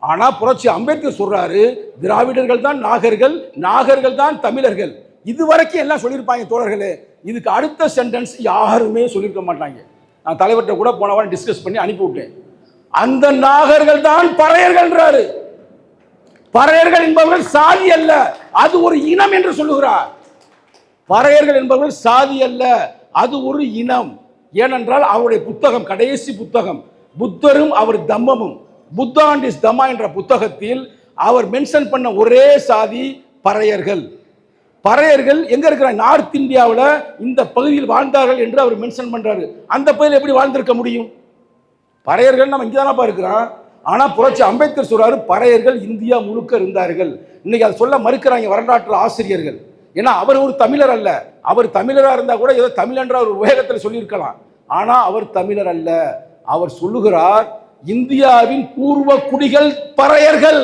ஆனா புரட்சி அம்பேத்கர் சொல்றாரு, திராவிடர்கள் தான் நாகர்கள், நாகர்கள் தான் தமிழர்கள். இதுவரைக்கும் எல்லாம் சொல்லியிருப்பாங்க தோழர்களே. இதுக்கு அடுத்த சென்டென்ஸ் யாருமே சொல்லியிருக்க மாட்டாங்க. நான் தலைவர்கிட்ட கூட போன வாரம் டிஸ்கஸ் பண்ணி அனுப்பி விட்டேன். அந்த நாகர்கள் தான் பறையர்கள்ன்றாரு. பறையர்கள் என்பவர்கள் சாதி அல்ல, அது ஒரு இனம் என்று சொல்லுகிறார். பறையர்கள் என்பவர்கள் சாதி அல்ல, அது ஒரு இனம். ஏனென்றால் அவருடைய புத்தகம், கடைசி புத்தகம் புத்தரும் அவர் தம்மமும், புத்தா அண்ட் இஸ் தம்மா என்ற புத்தகத்தில் அவர் மென்ஷன் பண்ண ஒரே சாதி பறையர்கள். பறையர்கள் எங்க இருக்கிறாங்க? நார்த் இந்தியாவில் இந்த பகுதியில் வாழ்ந்தார்கள் என்று அவர் மென்ஷன் பண்றாரு. அந்த பகுதியில் எப்படி வாழ்ந்திருக்க முடியும்? பறையர்கள் நம்ம இங்கே தானப்பா இருக்கிறோம். ஆனால் புரட்சி அம்பேத்கர் சொல்றாரு, பறையர்கள் இந்தியா முழுக்க இருந்தார்கள். இன்னைக்கு அதை சொல்ல மறுக்கிறாங்க வரலாற்று ஆசிரியர்கள். ஏன்னா அவர் ஒரு தமிழர் அல்ல. அவர் தமிழராக இருந்தால் கூட ஏதோ தமிழ் என்ற ஒரு வேகத்தில் சொல்லியிருக்கலாம். ஆனால் அவர் தமிழர் அல்ல. அவர் சொல்லுகிறார், இந்தியாவின் பூர்வ குடிகள் பறையர்கள்.